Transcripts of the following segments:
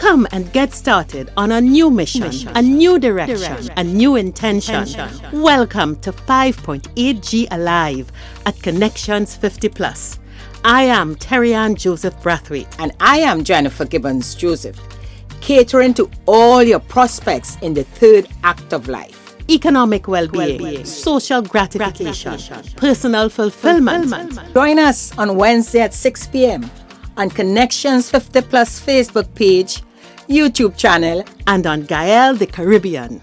Come and get started on a new mission, a new direction, a new intention. Welcome to 5.8G Alive at Connections 50 Plus. I am Terry-Ann Joseph Brathwaite. And I am Jennifer Gibbons Joseph, catering to all your prospects in the third act of life. Economic well-being, social gratification, personal fulfillment. Join us on Wednesday at 6 p.m. on Connections 50 Plus Facebook page, YouTube channel, and on Gael the Caribbean.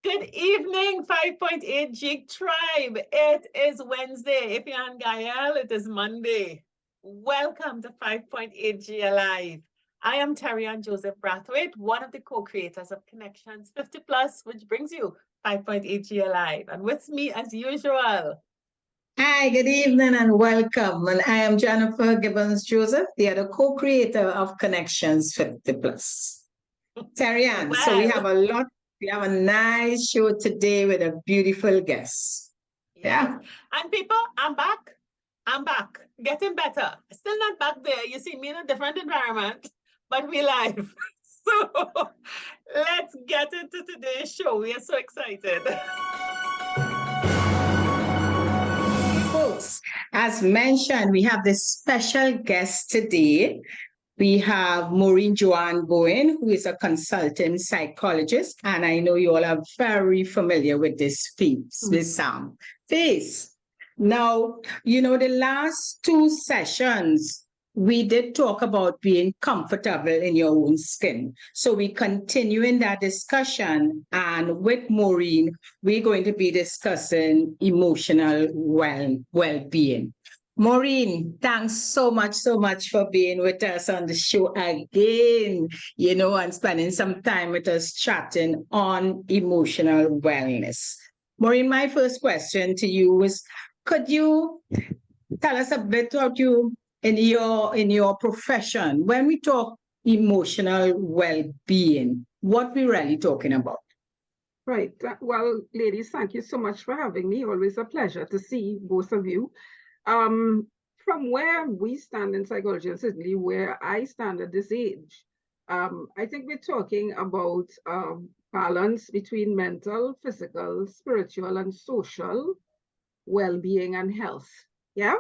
Good evening, 5.8 Jig Tribe. It is Wednesday. If you're on Gael, it is Monday. Welcome to 5.8 G Alive. I am Terry-Ann Joseph Brathwaite, one of the co-creators of Connections 50 Plus, which brings you 5.8 G Alive. And with me, as usual. Hi, good evening and welcome. And I am Jennifer Gibbons Joseph, the other co-creator of Connections 50 Plus. Terry-Ann, Well. So we have a nice show today with a beautiful guest. Yeah. And people, I'm back. Getting better. Still not back there. You see me in a different environment, but we live. So let's get into today's show. We are so excited. Folks, as mentioned, we have this special guest today. We have Maureen Joanne Bowen, who is a consulting psychologist, and I know you all are very familiar with this face. Now, the last two sessions, we did talk about being comfortable in your own skin. So we continue in that discussion, and with Maureen, we're going to be discussing emotional well-being. Maureen, thanks so much for being with us on the show again, and spending some time with us chatting on emotional wellness. Maureen, my first question to you is, could you tell us a bit about you in your profession? When we talk emotional well-being, what we really talking about? Right. Well, ladies, thank you so much for having me. Always a pleasure to see both of you. From where we stand in psychology, and certainly where I stand at this age, I think we're talking about balance between mental, physical, spiritual, and social well-being and health. Yeah.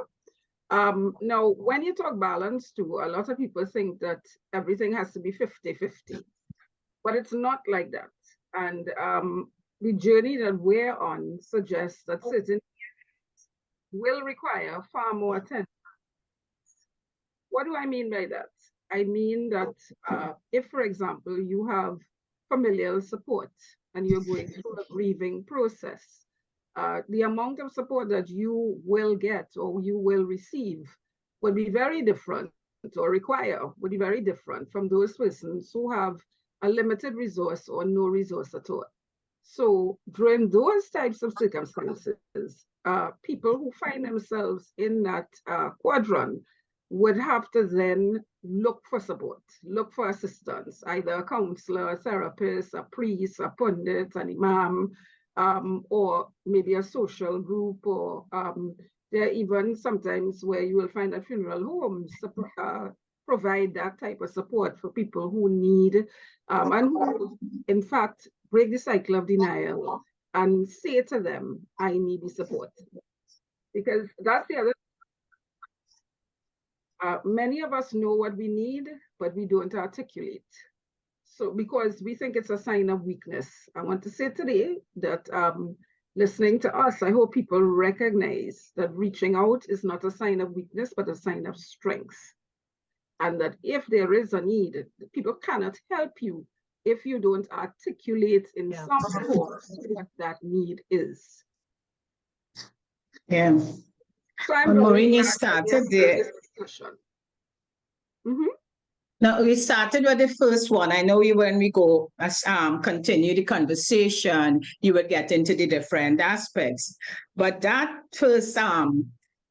Now, when you talk balance too, a lot of people think that everything has to be 50-50, but it's not like that. And the journey that we're on suggests that certain will require far more attention. What do I mean by that? I mean that if, for example, you have familial support and you're going through a grieving process, the amount of support that you will get or you will receive will be very different, or would be very different from those persons who have a limited resource or no resource at all. So during those types of circumstances, people who find themselves in that quadrant would have to then look for support, look for assistance, either a counselor, a therapist, a priest, a pundit, an imam, or maybe a social group, or there are even sometimes where you will find that funeral homes provide that type of support for people who need and who, in fact, break the cycle of denial and say to them, I need the support. Because that's the other. Many of us know what we need, but we don't articulate. So because we think it's a sign of weakness, I want to say today that listening to us, I hope people recognize that reaching out is not a sign of weakness, but a sign of strength. And that if there is a need, people cannot help you if you don't articulate in some form what that need is. Yeah. So I'm Maureen, you started there. Mm-hmm. Now, we started with the first one. I know when we go continue the conversation, you will get into the different aspects. But that first,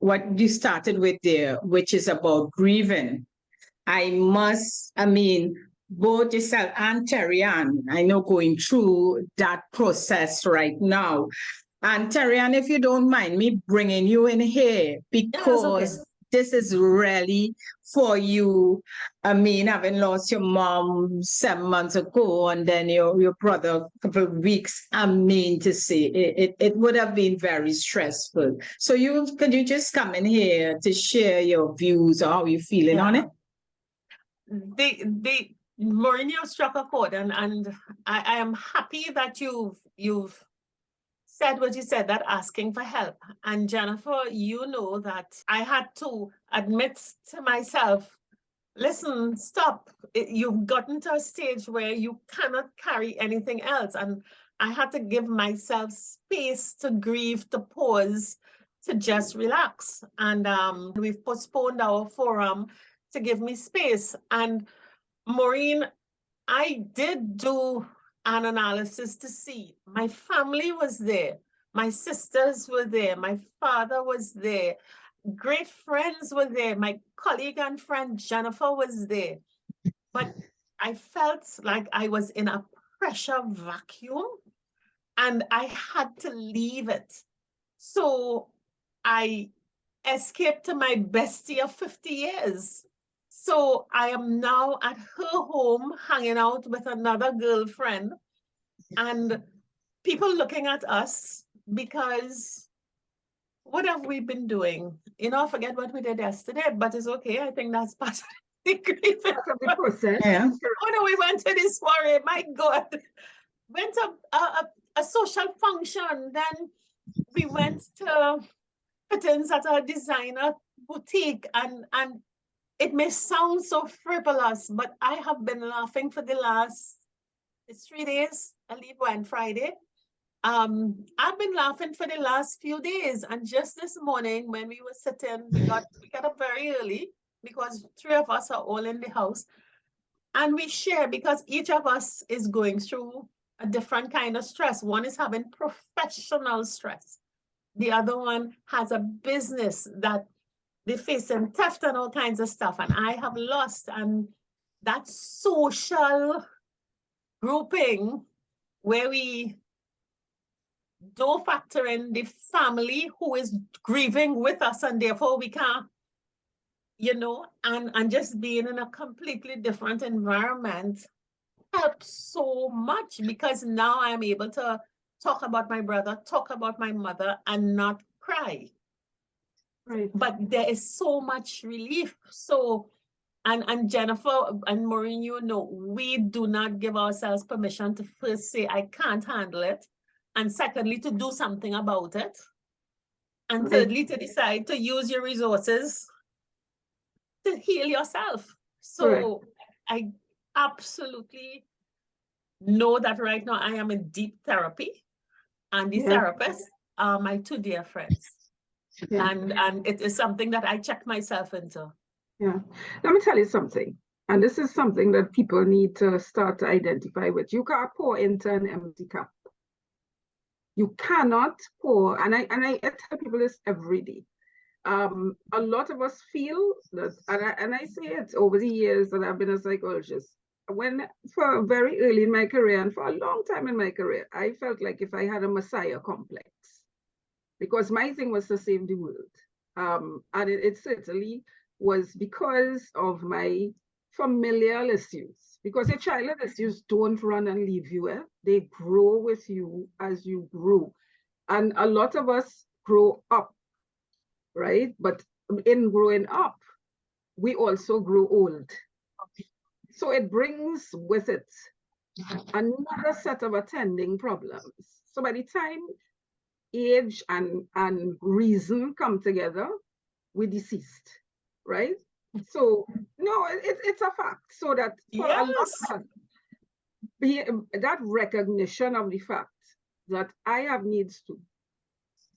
what you started with there, which is about grieving, both yourself and Terry-Ann, I know going through that process right now. And Terry-Ann, if you don't mind me bringing you in here, because this is really for you. I mean, having lost your mom 7 months ago and then your brother a couple of weeks, I mean to say, it would have been very stressful. So could you just come in here to share your views or how you're feeling on it? Maureen, you struck a chord, and I am happy that you've said what you said, that asking for help. And Jennifer, you know that I had to admit to myself, listen, stop. You've gotten to a stage where you cannot carry anything else. And I had to give myself space to grieve, to pause, to just relax. And we've postponed our forum to give me space. And Maureen, I did do an analysis to see my family was there, my sisters were there, my father was there, great friends were there, my colleague and friend Jennifer was there. But I felt like I was in a pressure vacuum and I had to leave it. So I escaped to my bestie of 50 years. So I am now at her home hanging out with another girlfriend and people looking at us because what have we been doing? You know, I forget what we did yesterday, but it's okay. I think that's part of the process. Yeah. Oh no, we went to this soiree. My God, went to a social function. Then we went to fittings at a designer boutique, and it may sound so frivolous, but I have been laughing for the last 3 days. I leave on Friday. I've been laughing for the last few days, and just this morning when we were sitting, we got up very early because 3 of us are all in the house, and we share because each of us is going through a different kind of stress. One is having professional stress. The other one has a business that they're facing theft and all kinds of stuff, and I have lost. And that social grouping where we don't factor in the family who is grieving with us, and therefore we can't, you know, and just being in a completely different environment helps so much because now I'm able to talk about my brother, talk about my mother, and not cry. Right. But there is so much relief. So, and Jennifer and Maureen, you know, we do not give ourselves permission to first say, I can't handle it. And secondly, to do something about it. And Right. thirdly, to decide to use your resources to heal yourself. So I absolutely know that right now I am in deep therapy, and the therapists are my 2 dear friends. Yeah. And it is something that I check myself into. Yeah. Let me tell you something. And this is something that people need to start to identify with. You can't pour into an empty cup. You cannot pour, and I tell people this every day. A lot of us feel that, and I say it over the years that I've been a psychologist. For very early in my career and for a long time in my career, I felt like if I had a messiah complex, because my thing was to save the world. And it certainly was because of my familial issues. Because your childhood issues don't run and leave you. They grow with you as you grow. And a lot of us grow up, right? But in growing up, we also grow old. So it brings with it another set of attending problems. So by the time age and reason come together, we're deceased, right? So no, it's a fact. So that for a lot of us, that recognition of the fact that I have needs too,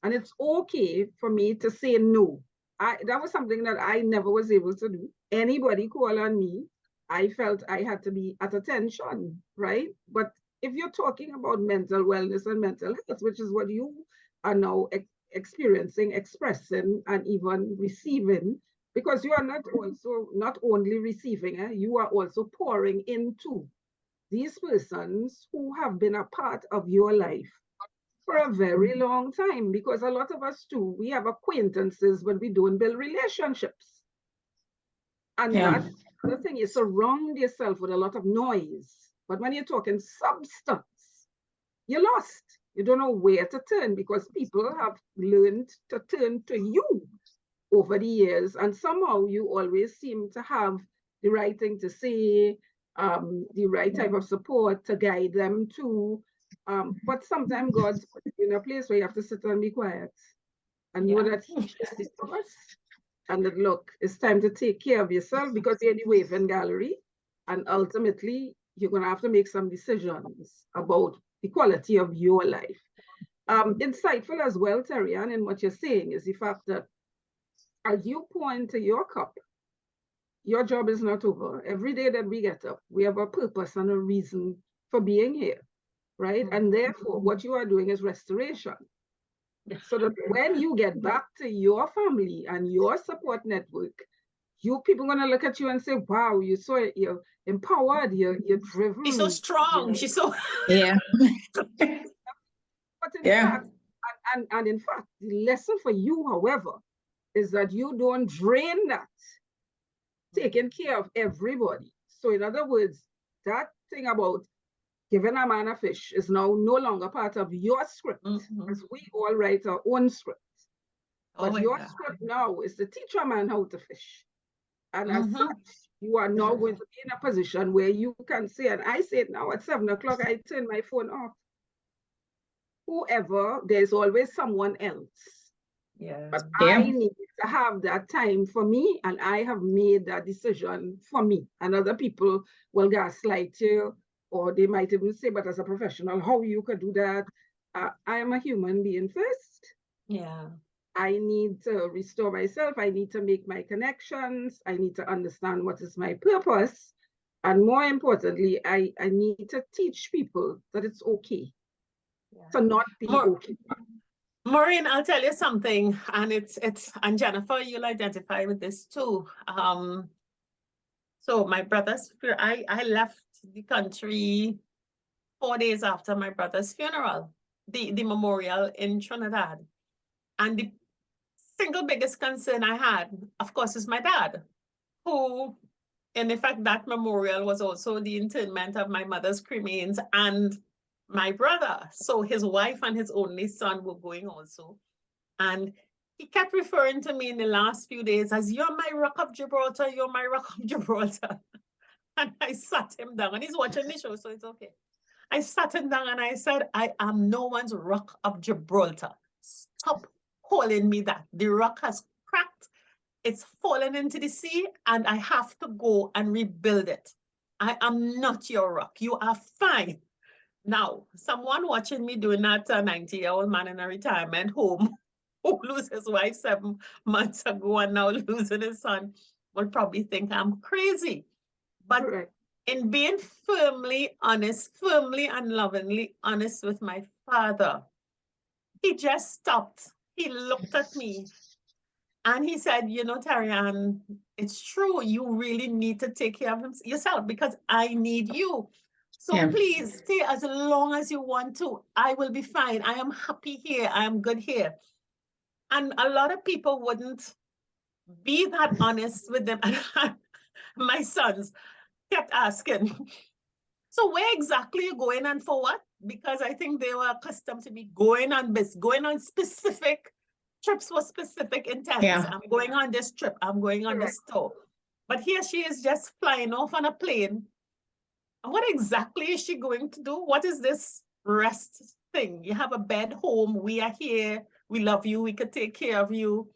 and it's okay for me to say no. That was something that I never was able to do. Anybody call on me, I felt I had to be at attention, right? But if you're talking about mental wellness and mental health, which is what you are now experiencing, expressing, and even receiving, because you are not only receiving, you are also pouring into these persons who have been a part of your life for a very long time, because a lot of us too, we have acquaintances, but we don't build relationships. And that's the thing, you surround yourself with a lot of noise. But when you're talking substance, you're lost. You don't know where to turn, because people have learned to turn to you over the years. And somehow you always seem to have the right thing to say, the right type of support to guide them to. But sometimes God's put you in a place where you have to sit and be quiet and know that He just is us. And that, look, it's time to take care of yourself, because you're in the waving gallery. And ultimately, you're going to have to make some decisions about the quality of your life. Insightful as well, Terry-Ann, in what you're saying is the fact that as you pour into your cup, your job is not over. Every day that we get up, we have a purpose and a reason for being here, right? And therefore, what you are doing is restoration. So that when you get back to your family and your support network, you people are going to look at you and say, wow, you're empowered, you're driven. She's so strong. She's so... Yeah. But in fact, and in fact, the lesson for you, however, is that you don't drain that, taking care of everybody. So in other words, that thing about giving a man a fish is now no longer part of your script, as we all write our own script. But your script now is to teach a man how to fish. And as such, you are now going to be in a position where you can say, and I say it now at 7 o'clock, I turn my phone off. Whoever, there's always someone else. Yeah. But I need to have that time for me, and I have made that decision for me. And other people will gaslight you, or they might even say, but as a professional, how you could do that? I am a human being first. Yeah. I need to restore myself. I need to make my connections. I need to understand what is my purpose. And more importantly, I need to teach people that it's okay to not be okay. Maureen, I'll tell you something, and and Jennifer, you'll identify with this too. So my brother's, I left the country 4 days after my brother's funeral, the memorial in Trinidad. And the single biggest concern I had, of course, is my dad, who, and in fact, that memorial was also the interment of my mother's cremains and my brother. So his wife and his only son were going also. And he kept referring to me in the last few days as, you're my rock of Gibraltar, you're my rock of Gibraltar. And I sat him down, and he's watching the show, so it's okay. I sat him down and I said, I am no one's rock of Gibraltar. Stop calling me that. The rock has cracked, it's fallen into the sea, and I have to go and rebuild it. I am not your rock. You are fine. Now, someone watching me doing that, a 90-year-old man in a retirement home who lose his wife 7 months ago and now losing his son will probably think I'm crazy. But in being firmly honest, firmly and lovingly honest with my father, he just stopped. He looked at me and he said, you know, Terry-Ann, it's true. You really need to take care of yourself, because I need you. So please stay as long as you want to. I will be fine. I am happy here. I am good here. And a lot of people wouldn't be that honest with them. And my sons kept asking, so where exactly are you going and for what? Because I think they were accustomed to me going on specific trips for specific intents. Yeah. I'm going on this trip. I'm going on this tour. But here she is just flying off on a plane. And what exactly is she going to do? What is this rest thing? You have a bed home. We are here. We love you. We could take care of you.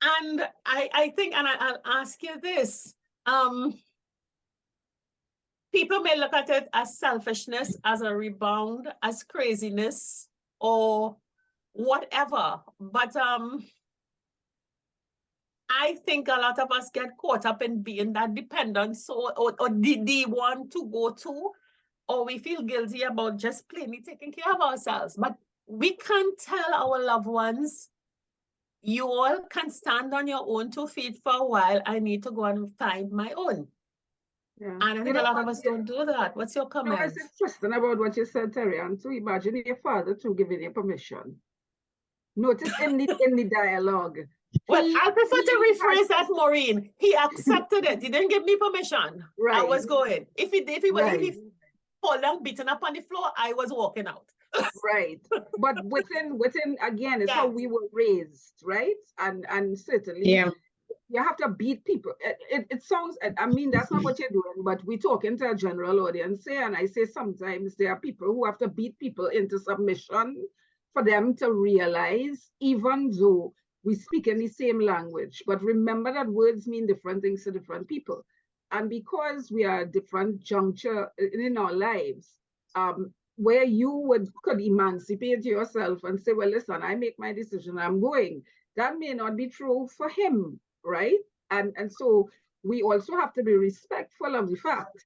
And I think, and I'll ask you this. People may look at it as selfishness, as a rebound, as craziness, or whatever. But I think a lot of us get caught up in being that dependent, so or the one to go to, or we feel guilty about just plainly taking care of ourselves. But we can't tell our loved ones, you all can stand on your own 2 feet for a while. I need to go and find my own. Yeah. And I think a lot of us don't do that. What's your No, it's comment? interesting about what you said, Terry. And to imagine your father to giving you permission. Notice in the dialogue, Well, I prefer to he had rephrase that, Maureen. He accepted it. He didn't give me permission. I right, was going. If right, he fall down beaten up on the floor, I was walking out. right. But within again, it's how Yes. we were raised, right? And certainly Yeah. you have to beat people. It sounds, I mean, that's not what you're doing, but we're talking to a general audience here, and I say sometimes there are people who have to beat people into submission for them to realize, even though we speak in the same language, but remember that words mean different things to different people. And because we are at different juncture in our lives, where you could emancipate yourself and say, well, listen, I make my decision, I'm going. That may not be true for him, right? And so we also have to be respectful of the fact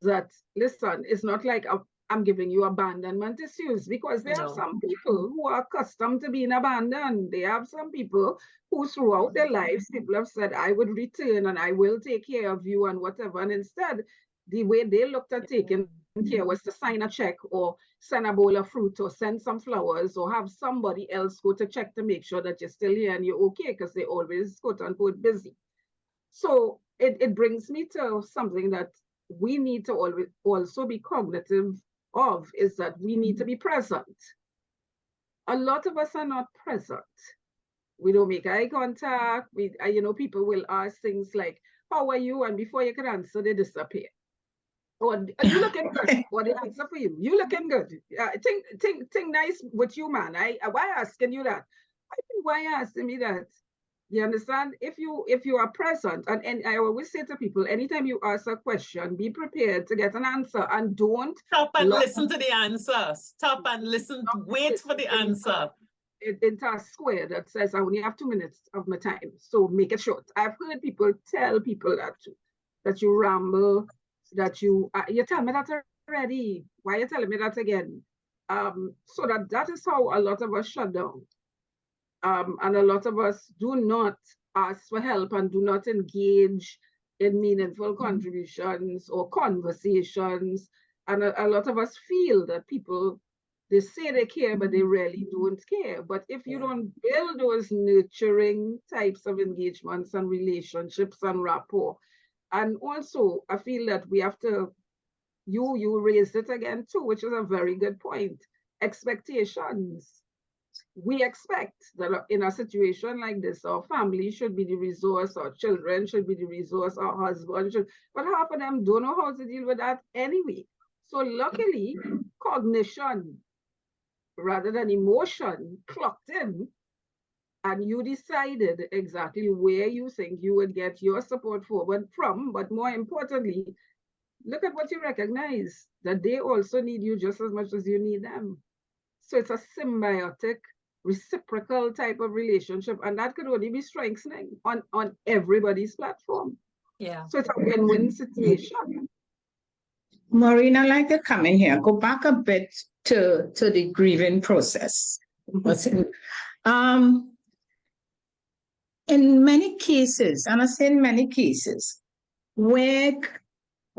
that, listen, it's not like I'm giving you abandonment issues, because there are No. some people who are accustomed to being abandoned. They have some people who throughout their lives, people have said, I would return and I will take care of you and whatever. And instead, the way they looked at taking care was to sign a check or send a bowl of fruit or send some flowers or have somebody else go to check to make sure that you're still here and you're okay, because they're always quote unquote busy. So it brings me to something that we need to always also be cognitive of, is that we need to be present. A lot of us are not present. We don't make eye contact. People will ask things like, how are you? And before you can answer, they disappear. Or are you looking good? Or the answer for you, you looking good. Think nice with you, man. Why asking you that? I think why asking me that? You understand? If you are present, and I always say to people, anytime you ask a question, be prepared to get an answer, and don't Stop and lock listen to the answer. Stop and listen. Wait for the answer. into a square that says I only have 2 minutes of my time, so make it short. I've heard people tell people that you ramble, that you tell me that already. Why are you telling me that again? So that is how a lot of us shut down. And a lot of us do not ask for help and do not engage in meaningful contributions or conversations. And a lot of us feel that people, they say they care, but they really don't care. But if you don't build those nurturing types of engagements and relationships and rapport, and also I feel that we have to, you raised it again too, which is a very good point. Expectations. We expect that in a situation like this, our family should be the resource, our children should be the resource, our husband should, but half of them don't know how to deal with that anyway. So luckily, cognition rather than emotion clocked in, and you decided exactly where you think you would get your support forward from. But more importantly, look at what you recognize, that they also need you just as much as you need them. So it's a symbiotic, reciprocal type of relationship, and that could only be strengthening on everybody's platform. Yeah. So it's a win-win situation. Maureen, I'd like to come in here, go back a bit to the grieving process. In many cases, and I say in many cases, where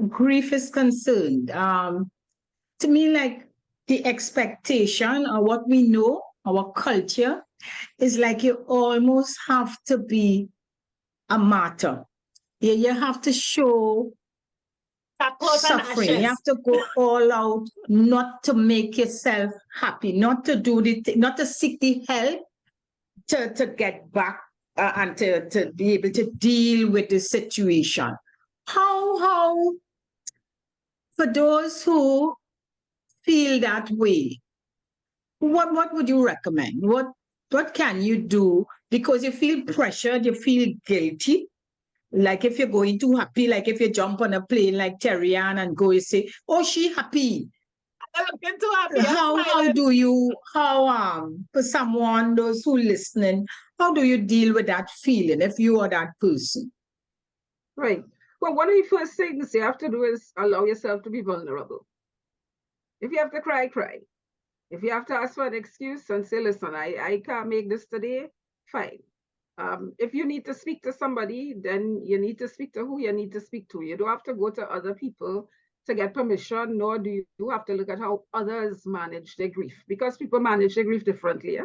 grief is concerned, to me, like the expectation or what we know, our culture, is like you almost have to be a martyr. You have to show suffering. You have to go all out, not to make yourself happy, not to do not to seek the help to get back and to be able to deal with the situation. How for those who feel that way, what would you recommend? What can you do? Because you feel pressured, you feel guilty. Like if you're going too happy, like if you jump on a plane like Terry Ann and go, you say, oh, she happy. I'm looking too happy. How do you, for someone, those who listening, how do you deal with that feeling if you are that person? Right. Well, one of the first things you have to do is allow yourself to be vulnerable. If you have to cry, cry. If you have to ask for an excuse and say, listen, I can't make this today, fine. If you need to speak to somebody, then you need to speak to who you need to speak to. You don't have to go to other people to get permission, nor do you have to look at how others manage their grief, because people manage their grief differently,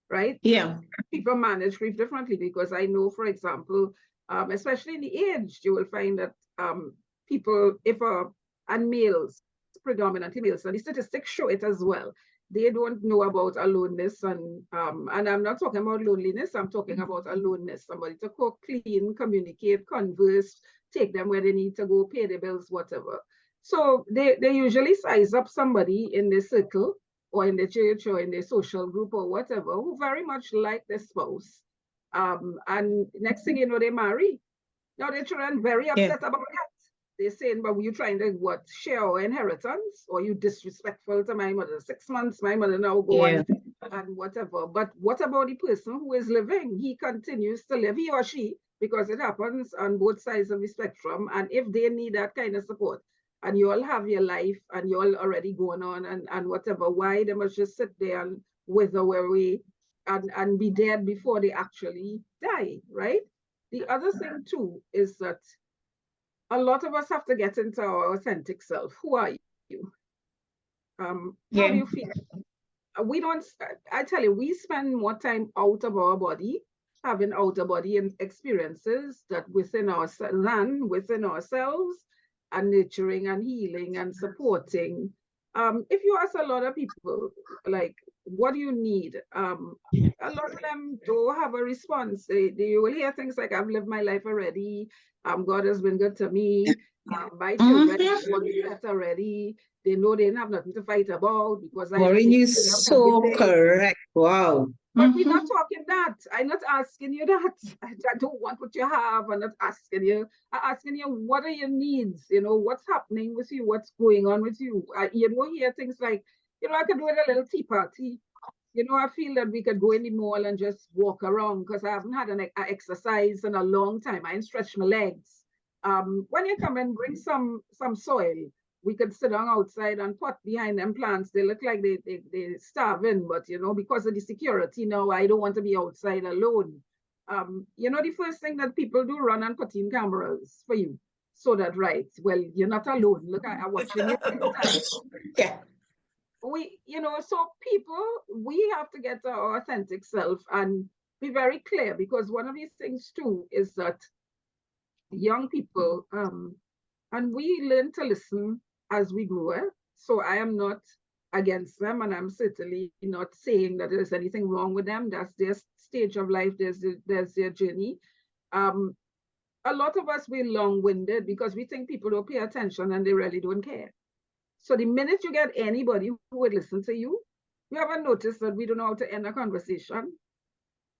right? Yeah. People manage grief differently, because I know, for example, especially in the aged, you will find that people, and males, predominantly males, and the statistics show it as well. They don't know about aloneness, and I'm not talking about loneliness. I'm talking about aloneness. Somebody to cook, clean, communicate, converse, take them where they need to go, pay their bills, whatever. So they usually size up somebody in their circle or in the church or in the social group or whatever who very much like their spouse. And next thing you know, they marry. Now the children very upset about that. They're saying, but were you trying to what, share our inheritance? Or you disrespectful to my mother? 6 months, my mother now go on and whatever. But what about the person who is living? He continues to live, he or she, because it happens on both sides of the spectrum. And if they need that kind of support, and you all have your life and you all already going on and whatever, why they must just sit there and wither away and be dead before they actually die, right? The other thing too is that a lot of us have to get into our authentic self. Who are you? How do you feel? We don't, I tell you, we spend more time out of our body, having outer body experiences that within ourselves, and nurturing and healing and supporting. If you ask a lot of people, like, what do you need? A lot of them don't have a response. They will hear things like, I've lived my life already. God has been good to me. My children are already. They know they have nothing to fight about because Maureen, you're so correct. Wow. But we're not talking that. I'm not asking you that. I don't want what you have. I'm not asking you. I'm asking you, what are your needs? You know, what's happening with you? What's going on with you? You don't hear things like, you know, I could do it a little tea party. You know, I feel that we could go in the mall and just walk around because I haven't had an exercise in a long time. I ain't stretched my legs. When you come and bring some soil, we could sit down outside and pot behind them plants. They look like they're starving, but you know, because of the security now, I don't want to be outside alone. You know, the first thing that people do, run and put in cameras for you. So that, right, well, you're not alone. Look, I'm watching you. Yeah. You know, so people, we have to get our authentic self and be very clear, because one of these things too is that young people, and we learn to listen as we grow. So I am not against them, and I'm certainly not saying that there's anything wrong with them. That's their stage of life. There's their journey. A lot of us, we're long-winded because we think people don't pay attention and they really don't care. So the minute you get anybody who would listen to you, you ever notice that we don't know how to end a conversation?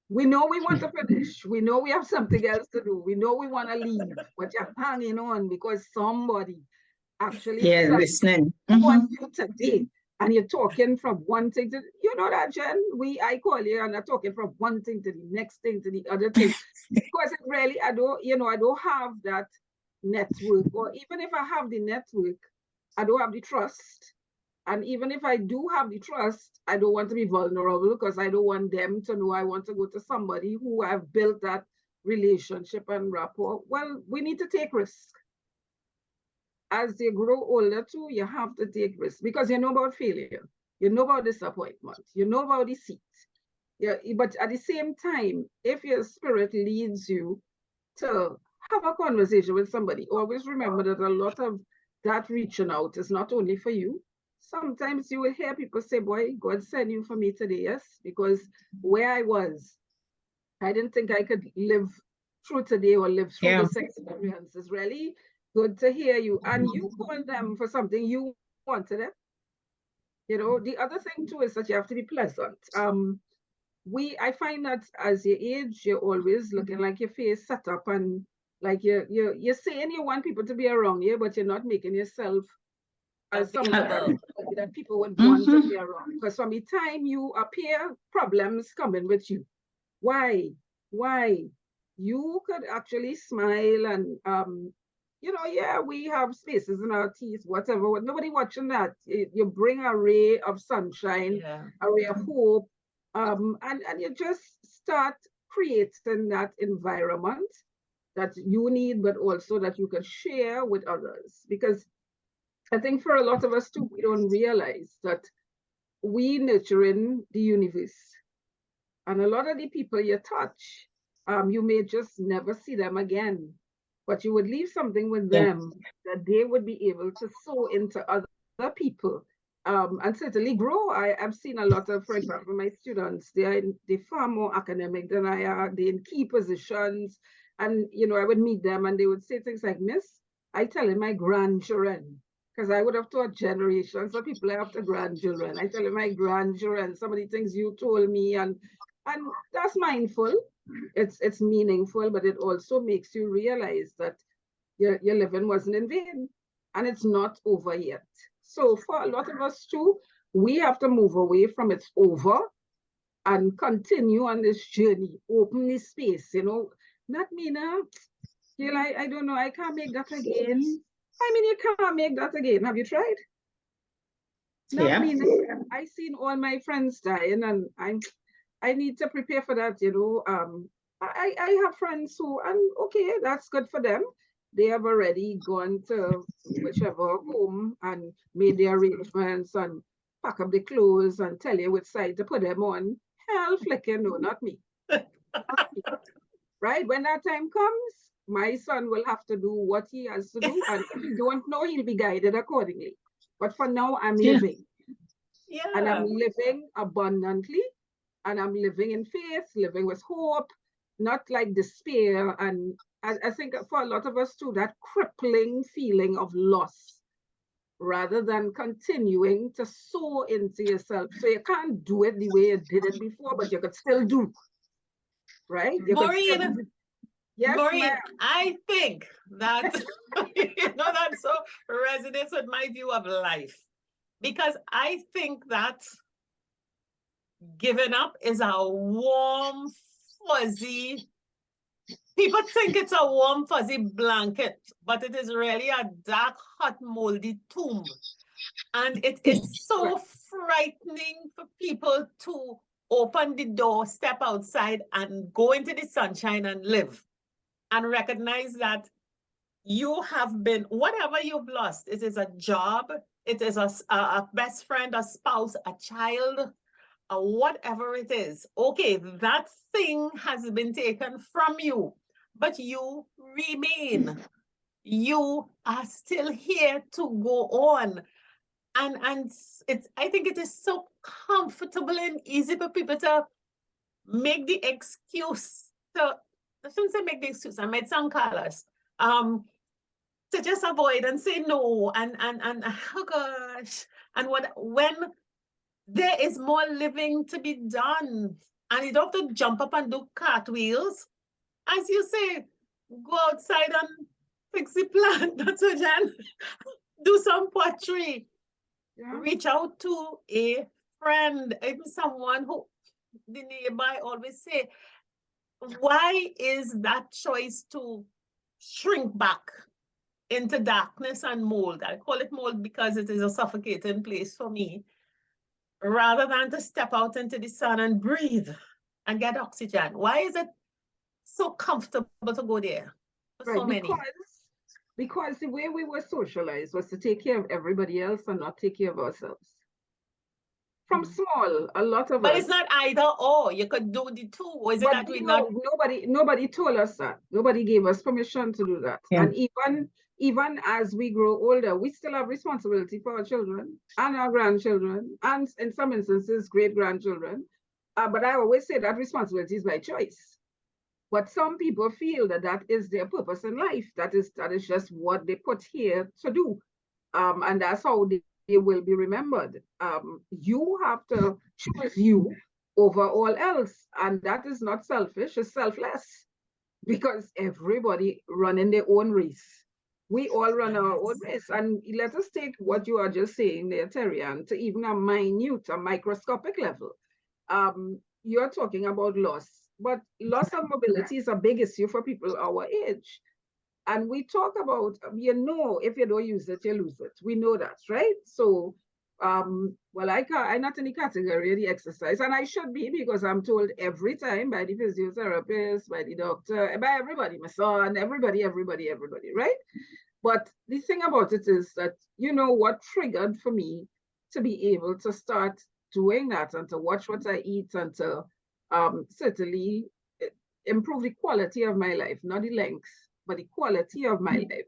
We know we want to finish. We know we have something else to do. We know we want to leave, but you're hanging on because somebody actually listening. wants you today. And you're talking from one thing to, you know that, Jen? I call you and I'm talking from one thing to the next thing to the other thing. Because it really, I don't have that network. Or even if I have the network, I don't have the trust. And even if I do have the trust, I don't want to be vulnerable because I don't want them to know I want to go to somebody who I've built that relationship and rapport. Well, we need to take risks. As they grow older too, you have to take risks because you know about failure. You know about disappointment. You know about deceit. Yeah, but at the same time, if your spirit leads you to have a conversation with somebody, always remember that a lot of that reaching out is not only for you. Sometimes you will hear people say, boy, God sent you for me today, yes? Because where I was, I didn't think I could live through today or live through this experience. It's really good to hear you. And you call them for something you wanted it. You know, the other thing too is that you have to be pleasant. I find that as you age, you're always looking like your face set up and like you're saying you want people to be around you, but you're not making yourself as someone that people would want to be around. Because from the time you appear, problems coming with you. Why? You could actually smile and we have spaces in our teeth, whatever. Nobody watching that. You bring a ray of sunshine, a ray of hope, and you just start creating that environment that you need, but also that you can share with others. Because I think for a lot of us too, we don't realize that we nurturing the universe. And a lot of the people you touch, you may just never see them again, but you would leave something with them that they would be able to sow into other people, and certainly grow. I've seen a lot of, for example, my students, they're far more academic than I are. They're in key positions. And, I would meet them and they would say things like, Miss, I tell him my grandchildren, because I would have taught generations of people after grandchildren. I tell him my grandchildren, some of the things you told me, and that's mindful. It's meaningful, but it also makes you realize that your living wasn't in vain, and it's not over yet. So for a lot of us too, we have to move away from it's over and continue on this journey, open this space, not me now. I don't know, I can't make that again. I mean, you can't make that again. Have you tried? Not me now. I seen all my friends dying, and I need to prepare for that, I have friends who, and okay, that's good for them. They have already gone to whichever home and made their arrangements and pack up the clothes and tell you which side to put them on. Hell flicking, no, not me. Right? When that time comes, my son will have to do what he has to do. And if he don't know, he'll be guided accordingly. But for now, I'm living. Yeah. And I'm living abundantly. And I'm living in faith, living with hope, not like despair. And I think for a lot of us too, that crippling feeling of loss, rather than continuing to sow into yourself. So you can't do it the way you did it before, but you could still do. Right? Maureen, yes, Maureen, I think that, that so resonates with my view of life. Because I think that giving up is a warm, fuzzy, people think it's a warm, fuzzy blanket, but it is really a dark, hot, moldy tomb. And it is so frightening for people to open the door, step outside, and go into the sunshine and live. And recognize that you have been, whatever you've lost, it is a job, it is a best friend, a spouse, a child, whatever it is. Okay, that thing has been taken from you, but you remain. You are still here to go on. And it's, I think it is so comfortable and easy for people to make the excuse to, I shouldn't say make the excuse, I might sound callous, to just avoid and say no, and oh gosh, and when there is more living to be done, and you don't have to jump up and do cartwheels, as you say, go outside and fix the plant. That's what Jan. Do some pottery. Yeah. Reach out to a friend, even someone who the neighbor always say, why is that choice to shrink back into darkness and mold? I call it mold because it is a suffocating place for me, rather than to step out into the sun and breathe and get oxygen. Why is it so comfortable to go there for so many? Because the way we were socialized was to take care of everybody else and not take care of ourselves. From small, a lot of us. But it's not either or. You could do the two. Or is it that we not? Nobody told us that. Nobody gave us permission to do that. Yeah. And even as we grow older, we still have responsibility for our children and our grandchildren, and in some instances, great-grandchildren. But I always say that responsibility is by choice. But some people feel that that is their purpose in life. That is just what they put here to do. And that's how they will be remembered. You have to choose you over all else. And that is not selfish, it's selfless. Because everybody running their own race. We all run our own race. And let us take what you are just saying there, Terry-Ann, to even a minute, a microscopic level. You're talking about loss. But loss of mobility is a big issue for people our age. And we talk about, if you don't use it, you lose it. We know that, right? So well, I'm not in the category of the exercise, and I should be, because I'm told every time by the physiotherapist, by the doctor, by everybody, my son, everybody, right? But the thing about it is that, what triggered for me to be able to start doing that and to watch what I eat and to certainly improve the quality of my life, not the length, but the quality of my life,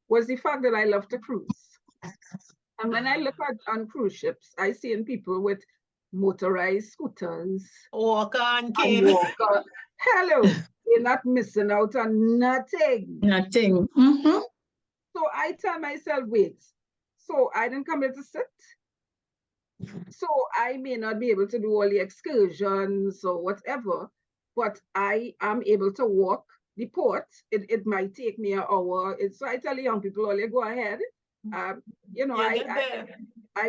was the fact that I love to cruise. And when I look on cruise ships, I see people with motorized scooters. Walker and cane. Hello, you're not missing out on nothing. Nothing. Mm-hmm. So I tell myself, wait, so I didn't come here to sit. So I may not be able to do all the excursions or whatever, but I am able to walk the port. It might take me an hour. So I tell the young people, all you go ahead. I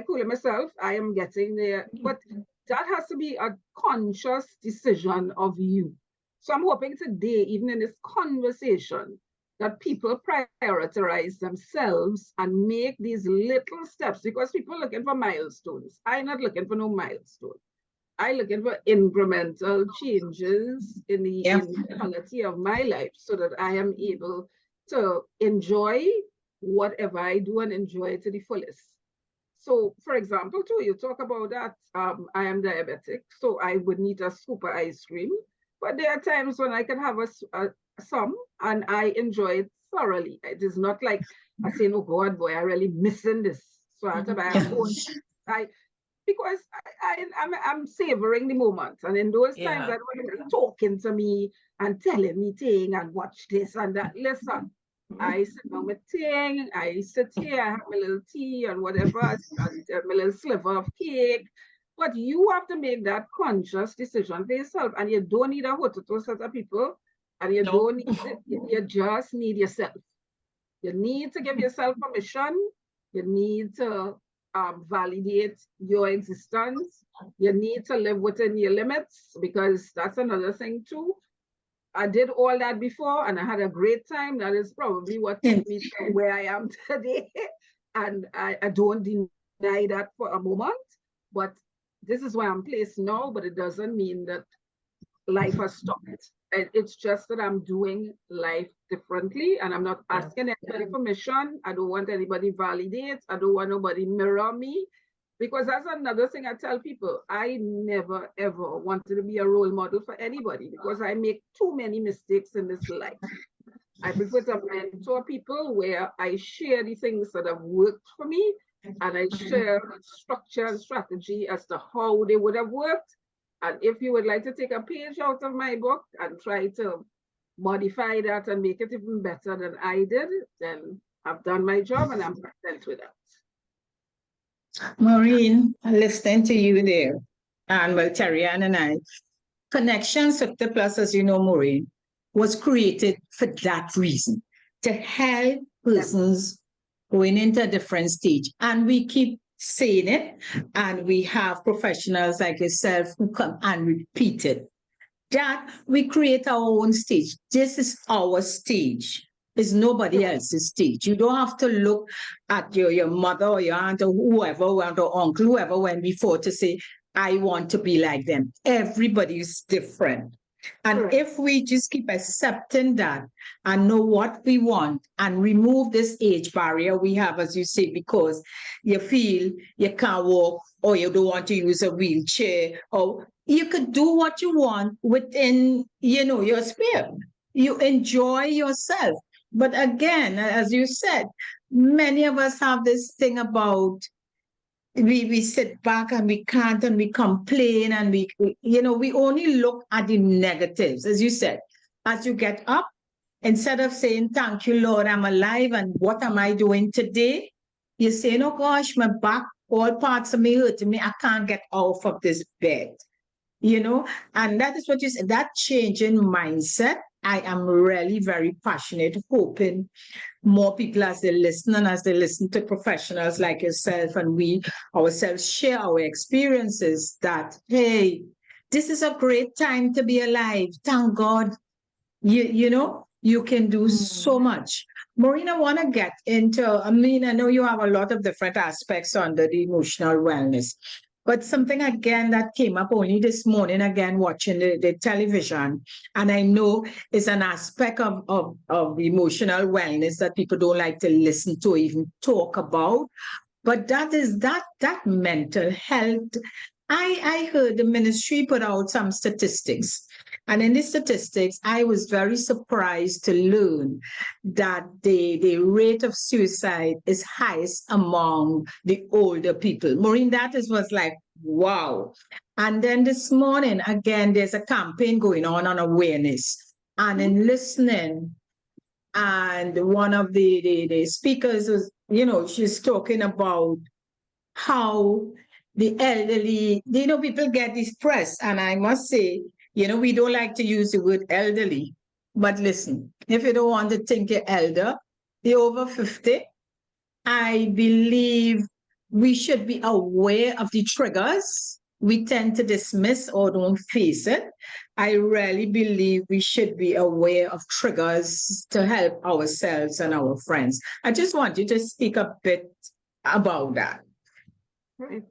call it myself, I am getting there. But that has to be a conscious decision of you. So I'm hoping today, even in this conversation, that people prioritize themselves and make these little steps, because people are looking for milestones. I'm not looking for no milestone. I'm looking for incremental changes in the quality of my life so that I am able to enjoy whatever I do and enjoy it to the fullest. So, for example, too, you talk about that. I am diabetic, so I would need a scoop of ice cream. But there are times when I can have some, and I enjoy it thoroughly. It is not like I say, "Oh God, boy, I'm really missing this." So I have to buy a phone. Because I'm savoring the moment, and in those times, I don't want to be talking to me and telling me thing and watch this and that. Listen, I sit down with thing. I sit here, I have my little tea and whatever, and my little sliver of cake. But you have to make that conscious decision for yourself, and you don't need a whole set of people, and you don't need it. You just need yourself. You need to give yourself permission. You need to validate your existence. You need to live within your limits, because that's another thing too. I did all that before and I had a great time. That is probably what took me to where I am today. And I don't deny that for a moment. But this is where I'm placed now, but it doesn't mean that life has stopped. It's just that I'm doing life differently, and I'm not asking anybody permission. I don't want anybody validate. I don't want nobody mirror me, because that's another thing I tell people. I never, ever wanted to be a role model for anybody, because I make too many mistakes in this life. I prefer to mentor people where I share the things that have worked for me, and I share structure and strategy as to how they would have worked. And if you would like to take a page out of my book and try to modify that and make it even better than I did, then I've done my job and I'm content with that. Maureen, listening to you there, and well, Terry-Ann and I, Connections 50 Plus, as you know, Maureen, was created for that reason, to help persons going into a different stage. And we keep saying it, and we have professionals like yourself who come and repeat it, that we create our own stage. This is our stage. It's nobody else's stage. You don't have to look at your mother or your aunt or whoever, or uncle, whoever went before to say, I want to be like them. Everybody is different. And if we just keep accepting that and know what we want and remove this age barrier we have, as you say, because you feel you can't walk or you don't want to use a wheelchair, or you could do what you want within, your sphere. You enjoy yourself. But again, as you said, many of us have this thing about we sit back and we can't and we complain and we only look at the negatives. As you said, as you get up, instead of saying, thank you, Lord, I'm alive and what am I doing today? You're saying, oh gosh, my back, all parts of me hurting me. I can't get off of this bed. And that is what you said, that change in mindset. I am really very passionate, hoping more people, as they listen and as they listen to professionals like yourself and we ourselves share our experiences, that, hey, this is a great time to be alive. Thank God. you can do so much. Maureen, I want to get into, I mean, I know you have a lot of different aspects under the emotional wellness, but something again that came up only this morning, again, watching the television, and I know is an aspect of emotional wellness that people don't like to listen to, even talk about. But that is that mental health. I heard the ministry put out some statistics. And in the statistics, I was very surprised to learn that the rate of suicide is highest among the older people. Maureen, was like, wow. And then this morning, again, there's a campaign going on awareness. And in listening, and one of the speakers was, she's talking about how the elderly, people get depressed. And I must say, we don't like to use the word elderly, but listen, if you don't want to think you're elder, you're over 50, I believe we should be aware of the triggers. We tend to dismiss or don't face it. I really believe we should be aware of triggers to help ourselves and our friends. I just want you to speak a bit about that. Right.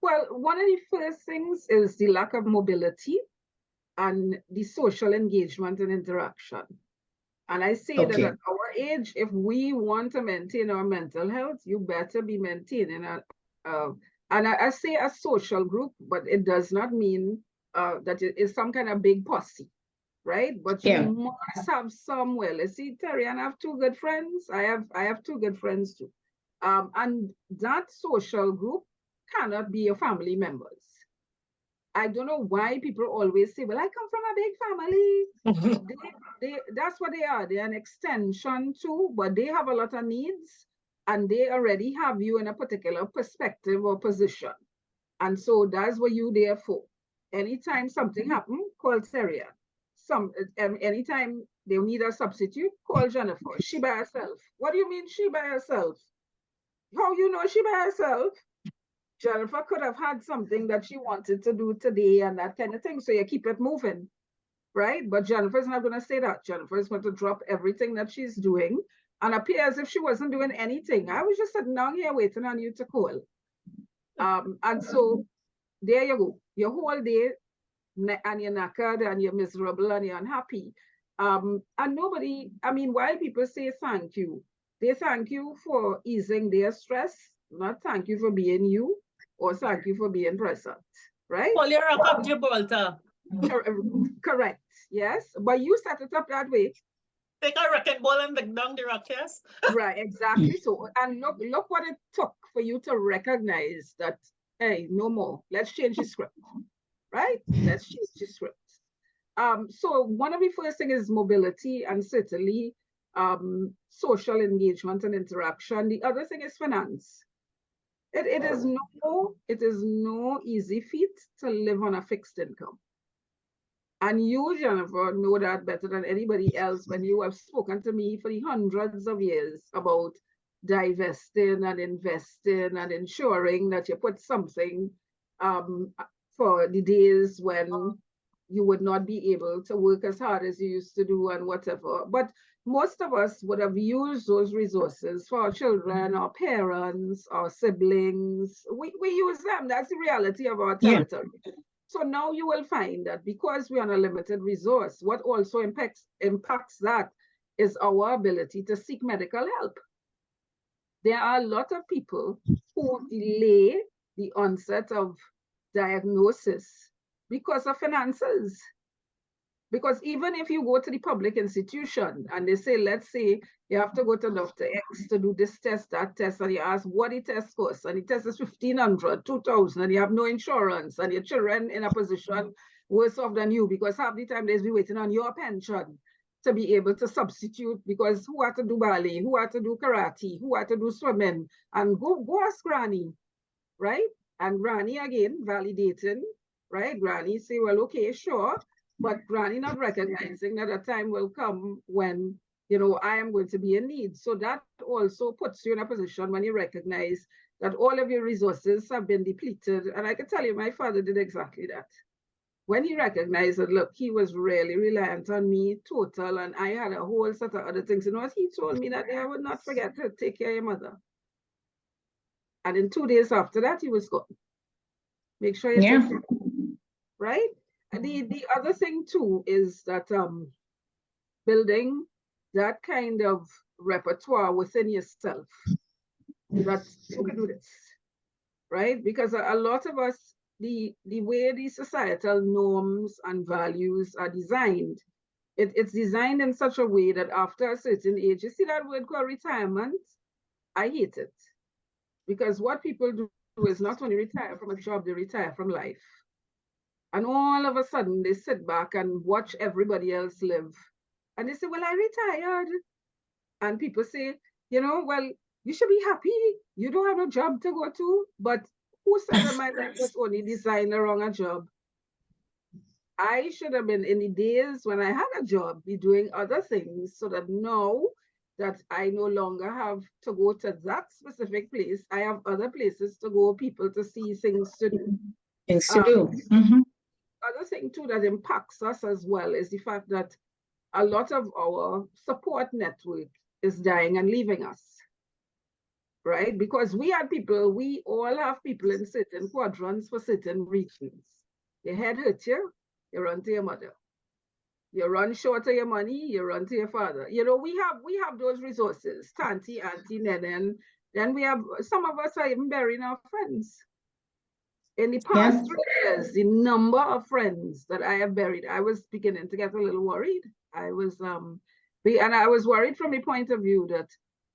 Well, one of the first things is the lack of mobility and the social engagement and interaction. And I say that at our age, if we want to maintain our mental health, you better be maintaining and I say a social group, but it does not mean that it is some kind of big posse, right? But you must have somewhere. Let's see, Terry, and I have two good friends. I have two good friends too. And that social group cannot be your family members. I don't know why people always say, well, I come from a big family. That's what they are. They're an extension too, but they have a lot of needs and they already have you in a particular perspective or position. And so that's what you're there for. Anytime something happens, call Syria. Anytime they need a substitute, call Jennifer. She by herself. What do you mean she by herself? How you know she by herself? Jennifer could have had something that she wanted to do today and that kind of thing. So you keep it moving, right? But Jennifer's not going to say that. Jennifer is going to drop everything that she's doing and appear as if she wasn't doing anything. I was just sitting down here waiting on you to call. And so there you go. Your whole day and you're knackered and you're miserable and you're unhappy. And nobody, I mean, while people say thank you, they thank you for easing their stress, not thank you for being you or thank you for being present, right? Pull your rock up, Gibraltar. Correct, yes. But you set it up that way. Take a wrecking ball and dig down the rock, yes? Right, exactly. So, and look what it took for you to recognize that, hey, no more. Let's change the script, right? Let's change the script. So one of the first things is mobility and certainly social engagement and interaction. The other thing is finance. It is no easy feat to live on a fixed income. And you, Jennifer, know that better than anybody else when you have spoken to me for the hundreds of years about divesting and investing and ensuring that you put something for the days when you would not be able to work as hard as you used to do and whatever. But most of us would have used those resources for our children, our parents, our siblings. We use them. That's the reality of our territory. Yeah. So now you will find that because we are on a limited resource, what also impacts that is our ability to seek medical help. There are a lot of people who delay the onset of diagnosis because of finances. Because even if you go to the public institution and they say, let's say you have to go to Dr. X to do this test, that test, and you ask what the test costs, and the test is $1,500, $2,000, and you have no insurance, and your children in a position worse off than you, because half the time they'll be waiting on your pension to be able to substitute, because who had to do ballet, who had to do karate, who had to do swimming, and go ask Granny, right? And Granny again validating, right? Granny say, well, okay, sure. But Granny not recognizing that a time will come when, I am going to be in need. So that also puts you in a position when you recognize that all of your resources have been depleted. And I can tell you, my father did exactly that. when he recognized that, look, he was really reliant on me total, and I had a whole set of other things. You know what he told me that day? I would not forget to take care of your mother. And in 2 days after that, he was gone. Make sure you take care, right? And the other thing too is that building that kind of repertoire within yourself, that you can do this, right? Because a lot of us, the way the societal norms and values are designed, it's designed in such a way that after a certain age, you see that word called retirement? I hate it. Because what people do is not only retire from a job, they retire from life. And all of a sudden, they sit back and watch everybody else live. And they say, well, I retired. And people say, you know, well, you should be happy. You don't have a job to go to. But who said that my life was only designed around a job? I should have been, in the days when I had a job, be doing other things, so that now that I no longer have to go to that specific place, I have other places to go, people to see, things to do. Other thing too that impacts us as well is the fact that a lot of our support network is dying and leaving us, right? Because we all have people in certain quadrants for certain reasons. Your head hurts you run to your mother. You run short of your money, you run to your father. You know, we have those resources, Tanti, Auntie, Nenen. Then we have, some of us are even burying our friends. In the past 3 years, the number of friends that I have buried, I was beginning to get a little worried. I was worried from the point of view that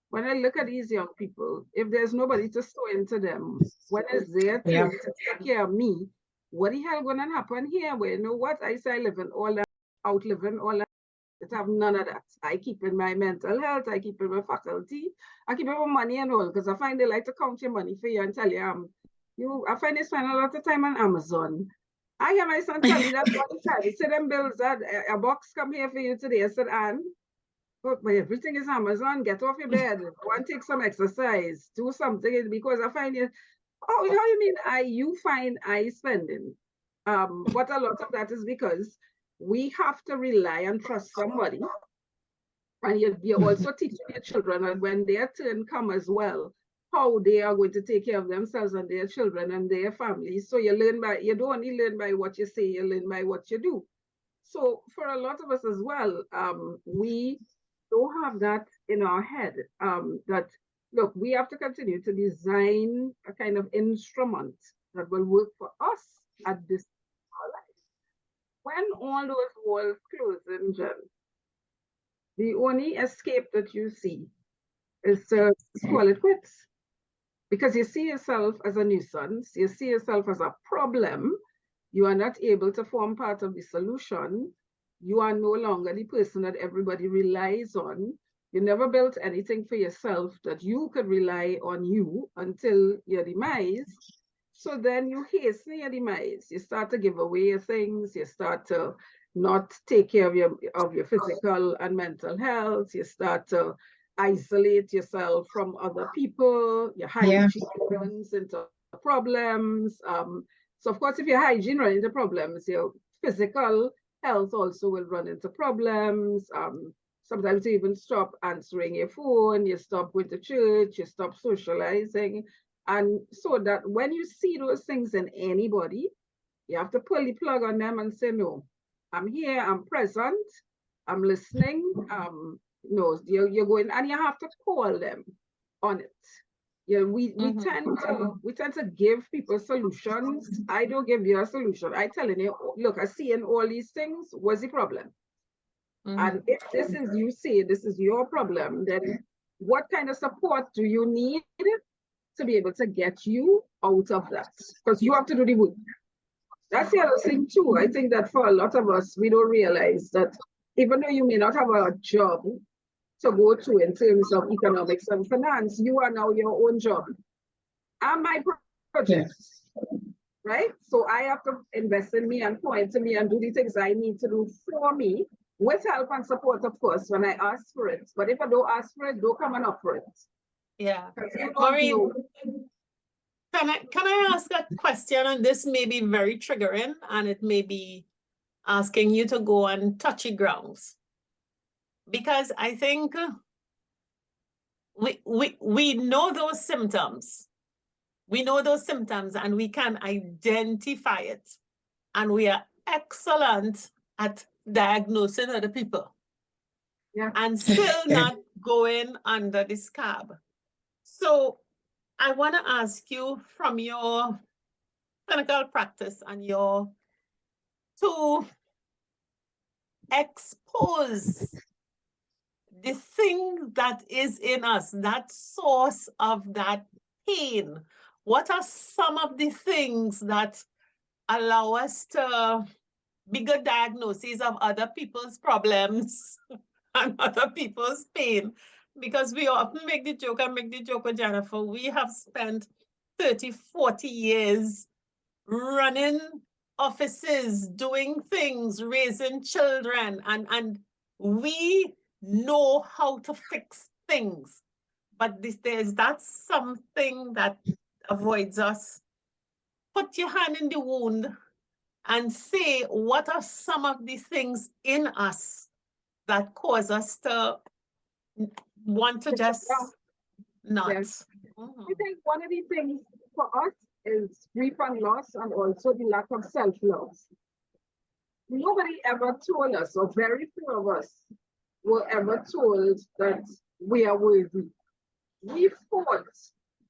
when I look at these young people, if there's nobody to sow into them, when is their turn to take care of me, what the hell gonna happen here? Well, you know what? I say I live in all that, outliving all that. It have none of that. I keep in my mental health, I keep in my faculty, I keep in my money and all, because I find they like to count your money for you and tell you, I find they spend a lot of time on Amazon. I hear my son tell me that all the time. He said, them bills that a box come here for you today. I said, Anne, but everything is Amazon. Get off your bed. Go and take some exercise. Do something, because I find you, oh, how you mean you find I spending? But a lot of that is because we have to rely and trust somebody. And you're also teaching your children that when their turn come as well, how they are going to take care of themselves and their children and their families. So you don't only learn by what you say, you learn by what you do. So for a lot of us as well, we don't have that in our head, that, look, we have to continue to design a kind of instrument that will work for us at this life. When all those walls close in, Jen, the only escape that you see is to call it quits. Because you see yourself as a nuisance, you see yourself as a problem, you are not able to form part of the solution, you are no longer the person that everybody relies on, you never built anything for yourself that you could rely on you until your demise. So then you hasten your demise, you start to give away your things, you start to not take care of your physical and mental health, you start to isolate yourself from other people, your hygiene runs into problems. So of course, if your hygiene runs into problems, your physical health also will run into problems. Sometimes you even stop answering your phone, you stop going to church, you stop socializing. And so that when you see those things in anybody, you have to pull the plug on them and say, no, I'm here, I'm present, I'm listening, no, you're going, and you have to call them on it. We tend to give people solutions. I don't give you a solution. I telling you, look, I see in all these things, what's the problem? And if this is, you say this is your problem, then what kind of support do you need to be able to get you out of that? Because you have to do the work. That's the other thing too. I think that for a lot of us, we don't realize that even though you may not have a job to go to in terms of economics and finance, you are now your own job. And my projects, right? So I have to invest in me and pour into me and do the things I need to do for me, with help and support, of course, when I ask for it. But if I don't ask for it, don't come and offer it. Yeah. Maureen, Can I ask a question? And this may be very triggering, and it may be asking you to go on touchy grounds. Because I think we know those symptoms. We know those symptoms and we can identify it. And we are excellent at diagnosing other people. Yeah. And still not going under the scab. So I want to ask you from your clinical practice and your to expose the thing that is in us, that source of that pain. What are some of the things that allow us to be good diagnoses of other people's problems and other people's pain? Because we often make the joke, and make the joke with Jennifer, we have spent 30, 40 years running offices, doing things, raising children, and we know how to fix things. But there's that something that avoids us. Put your hand in the wound and say, what are some of the things in us that cause us to want to just not? Yes. I think one of the things for us is grief and loss, and also the lack of self-love. Nobody ever told us, or very few of us were ever told that we are worthy. We fought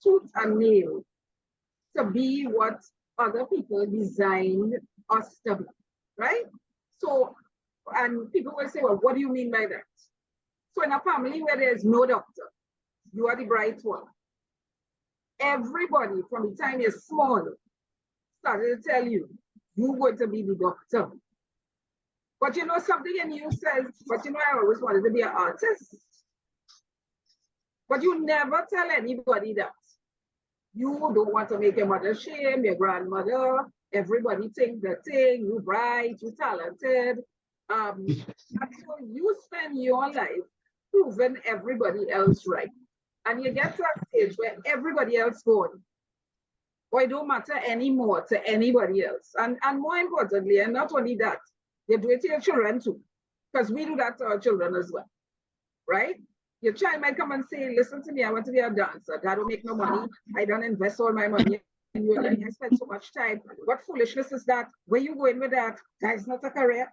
tooth and nail to be what other people designed us to be, right? So, and people will say, well, what do you mean by that? So in a family where there's no doctor, you are the bright one. Everybody from the time you're small started to tell you, you're going to be the doctor. But you know, something in you says, but you know, I always wanted to be an artist. But you never tell anybody that. You don't want to make your mother shame, your grandmother. Everybody think the thing, you bright, you talented. And so you spend your life proving everybody else right. And you get to a stage where everybody else gone. Or it don't matter anymore to anybody else. And more importantly, and not only that, you do it to your children too. Because we do that to our children as well. Right? Your child might come and say, listen to me, I want to be a dancer. Dad don't make no money. I don't invest all my money in you. I spend so much time. What foolishness is that? Where you going with that? That's not a career.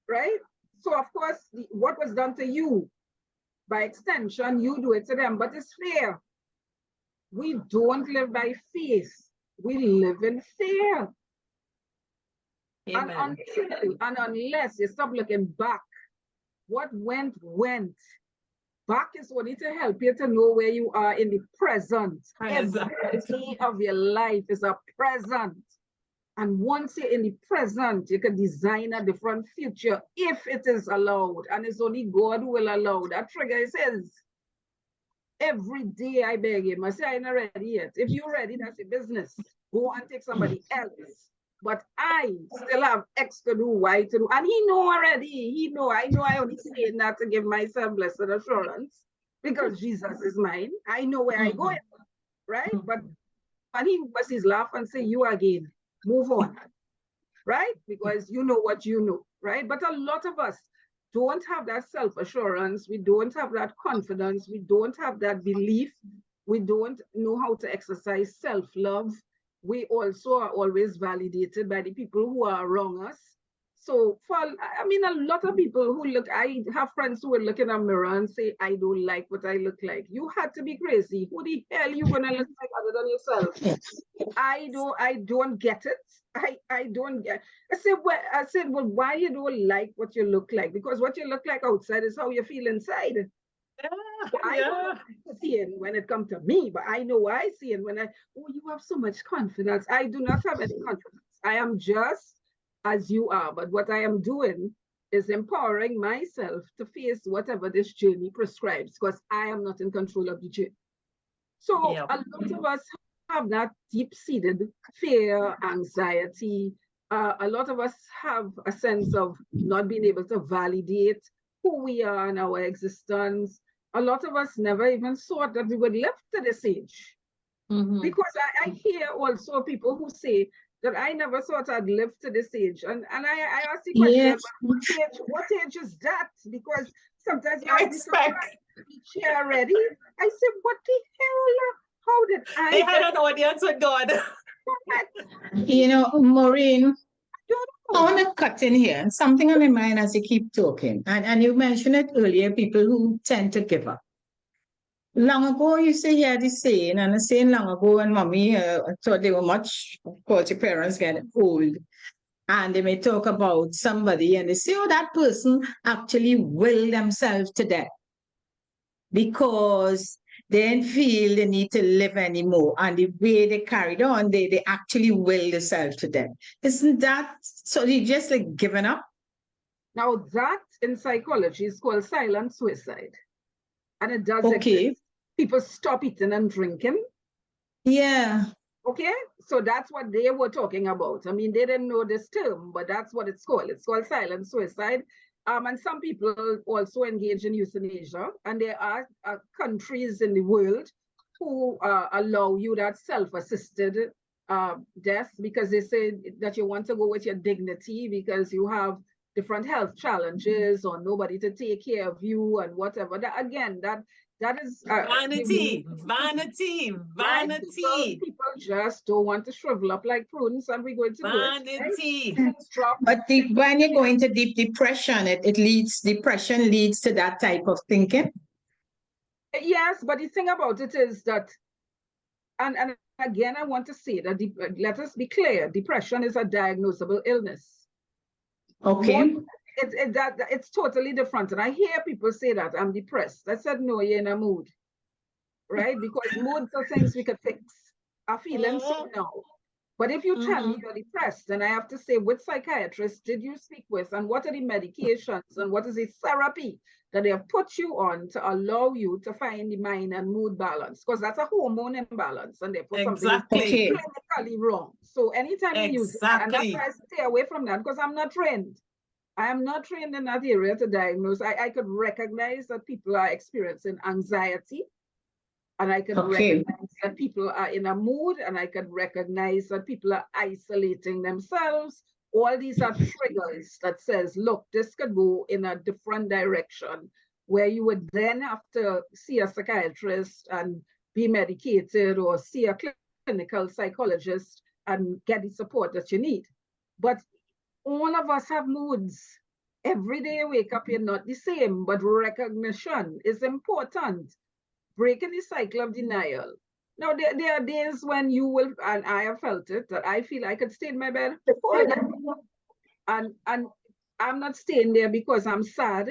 Right? So of course, what was done to you, by extension, you do it to them, but it's fair. We don't live by faith. We live in fear. And unless you stop looking back, what went. Back is only to help you to know where you are in the present. Every day of your life is a present. And once you're in the present, you can design a different future if it is allowed. And it's only God who will allow. That trigger says, every day I beg him, I say, I'm not ready yet. If you're ready, that's your business. Go and take somebody else. But I still have X to do, Y to do. And he know already. I know I only say that to give myself blessed assurance because Jesus is mine. I know where I go, right? But when he was his laugh and say, you again, move on, right? Because you know what you know, right? But a lot of us don't have that self-assurance. We don't have that confidence. We don't have that belief. We don't know how to exercise self-love. We also are always validated by the people who are around us. So a lot of people who look, I have friends who will look in a mirror and say, I don't like what I look like. You had to be crazy. Who the hell you gonna look like other than yourself? I don't get it. I don't get. I said, well, why you don't like what you look like? Because what you look like outside is how you feel inside. I don't know what I see it when it comes to me, but I know I see it when you have so much confidence. I do not have any confidence. I am just as you are, but what I am doing is empowering myself to face whatever this journey prescribes, because I am not in control of the journey. So a lot of us have that deep-seated fear, anxiety. A lot of us have a sense of not being able to validate who we are in our existence. A lot of us never even thought that we would live to this age. Because I hear also people who say that I never thought I'd live to this age. And I ask the question, Yes. what age is that? Because sometimes You I ask expect. me already. I said, what the hell? How did I They had get an audience with God. that? You know, Maureen, Don't I know. want to cut in here. Something on my mind as you keep talking. And you mentioned it earlier, people who tend to give up. Long ago, you say hear the saying, and the saying long ago, and mommy thought they were much, of course, your parents get old. And they may talk about somebody and they say, oh, that person actually will themselves to death because they didn't feel the need to live anymore. And the way they carried on, they actually will themselves to death. Isn't that so? They just like given up? Now, that in psychology is called silent suicide. And it does Okay. exist. People stop eating and drinking. Yeah. Okay, so that's what they were talking about. I mean, they didn't know this term, but that's what it's called. It's called silent suicide. And some people also engage in euthanasia, and there are countries in the world who allow you that self-assisted death because they say that you want to go with your dignity because you have different health challenges or nobody to take care of you and whatever. That again, that is Vanity. right? People just don't want to shrivel up like prunes, and we're going to do it. Vanity. Right? Drop. But when you go into deep depression, depression leads to that type of thinking. Yes, but the thing about it is that, and again, I want to say that let us be clear: depression is a diagnosable illness. Okay. It's totally different. And I hear people say that I'm depressed. I said, no, you're in a mood, right? Because moods are things we could fix. I feel so now. But if you tell me you're depressed, then I have to say, which psychiatrist did you speak with, and what are the medications, and what is the therapy that they have put you on to allow you to find the mind and mood balance? Because that's a hormone imbalance, and therefore something is clinically wrong. So anytime you use it, and that's why I stay away from that, because I'm not trained. I am not trained in that area to diagnose. I could recognize that people are experiencing anxiety, and I can recognize that people are in a mood, and I can recognize that people are isolating themselves. All these are triggers that says, look, this could go in a different direction, where you would then have to see a psychiatrist and be medicated, or see a clinical psychologist and get the support that you need. But all of us have moods. Every day you wake up, you're not the same, but recognition is important. Breaking the cycle of denial. Now, there are days when you will, and I have felt it, that I feel I could stay in my bed all day. And I'm not staying there because I'm sad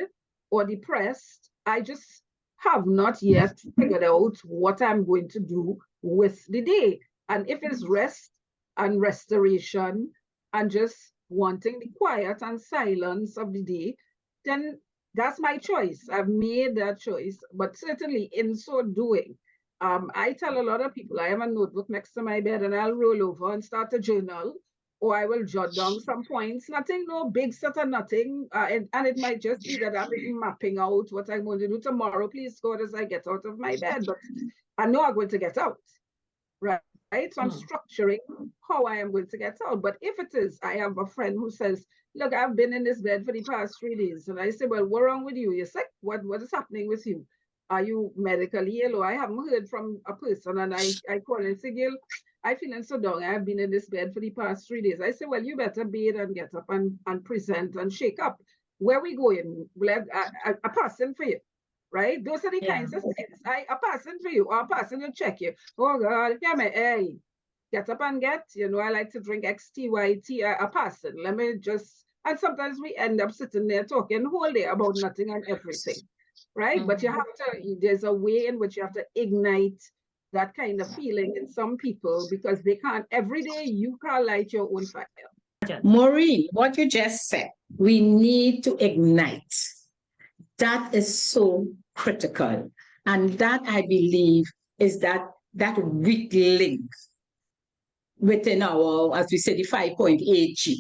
or depressed. I just have not yet figured out what I'm going to do with the day. And if it's rest and restoration and just wanting the quiet and silence of the day, then that's my choice. I've made that choice. But certainly in so doing, I tell a lot of people, I have a notebook next to my bed and I'll roll over and start a journal, or I will jot down some points. Nothing, no big set of nothing. And it might just be that I'm mapping out what I'm going to do tomorrow, please God, as I get out of my bed. But I know I'm going to get out, right? So I'm structuring how I am going to get out. But if it is, I have a friend who says, look, I've been in this bed for the past 3 days. And I say, well, what's wrong with you? You're sick? What is happening with you? Are you medically ill? Or I haven't heard from a person. And I call and say, Gil, I'm feeling so down. I've been in this bed for the past 3 days. I say, well, you better bathe and get up and present and shake up. Where we going? Well, a person for you. Right? Those are the kinds of things. A person for you, or a person to check you. Oh God, yeah, me, hey, get up and get. You know, I like to drink XTYT, a person. Let me just, and sometimes we end up sitting there talking whole day about nothing and everything. Right? But you have to, there's a way in which you have to ignite that kind of feeling in some people, because they can't, every day you can't light your own fire. Maureen, what you just said, we need to ignite. That is so critical. And that, I believe, is that weak link within our, as we say, the 5.8G.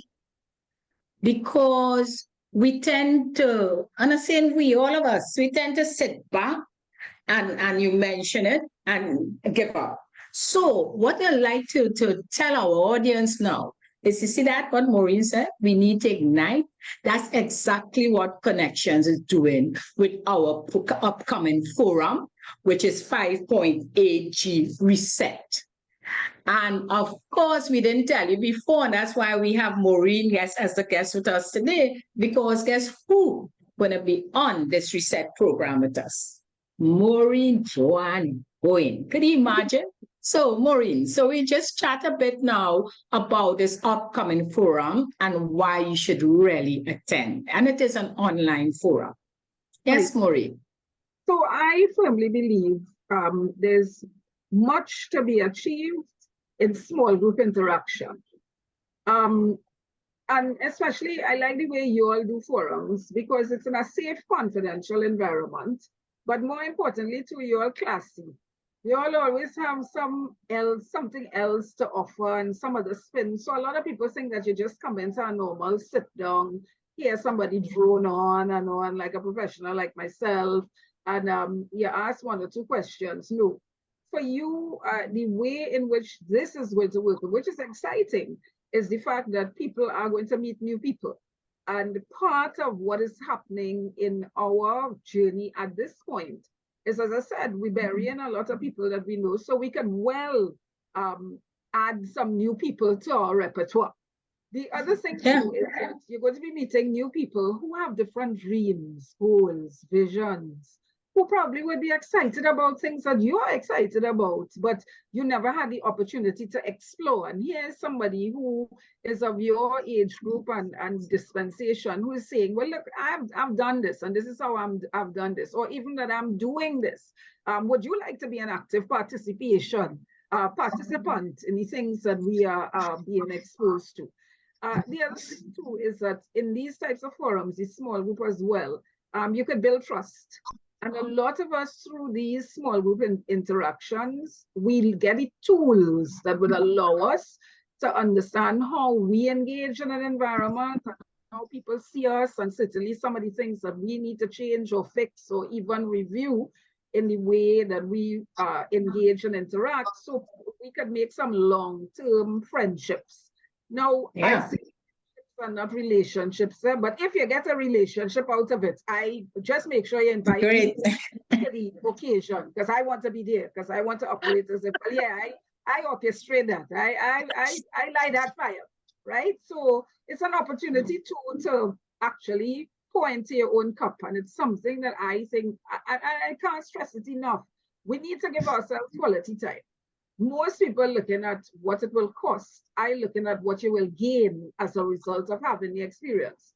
Because we tend to, and I'm saying we, all of us, we tend to sit back and you mention it and give up. So what I'd like to tell our audience now is, you see that what Maureen said, we need to ignite. That's exactly what Connections is doing with our upcoming forum, which is 5.8G Reset. And of course, we didn't tell you before, and that's why we have Maureen as the guest with us today, because guess who going to be on this Reset program with us? Maureen Joanne Bowen. Could you imagine? So, Maureen, so we just chat a bit now about this upcoming forum and why you should really attend. And it is an online forum. Yes, Right. Maureen. So I firmly believe there's much to be achieved in small group interaction. And especially, I like the way you all do forums because it's in a safe, confidential environment. But more importantly, too, you're all classy. You all always have something else to offer and some other spin. So a lot of people think that you just come into a normal sit down, hear somebody drone on and on like a professional like myself, and you ask one or two questions. No, for you, the way in which this is going to work, which is exciting, is the fact that people are going to meet new people. And part of what is happening in our journey at this point is, as I said, we bury in a lot of people that we know, so we can well add some new people to our repertoire. The other thing too is that you're going to be meeting new people who have different dreams, goals, visions, who probably would be excited about things that you are excited about, but you never had the opportunity to explore. And here's somebody who is of your age group and dispensation who is saying, well, look, I've done this, and this is how I've done this, or even that I'm doing this. Would you like to be an active participant in the things that we are being exposed to? The other thing too is that in these types of forums, the small group as well, you could build trust. And a lot of us, through these small group interactions, we'll get the tools that would allow us to understand how we engage in an environment, how people see us, and certainly some of the things that we need to change or fix or even review in the way that we engage and interact, so we could make some long-term friendships. Now, I see and not relationships, but if you get a relationship out of it, I just make sure you invite me to the occasion, because I want to be there, because I want to operate as if, well, yeah, I orchestrate that, I light that fire, right? So it's an opportunity to actually pour into your own cup, and it's something that I think I can't stress it enough. We need to give ourselves quality time. Most people looking at what it will cost. I looking at what you will gain as a result of having the experience.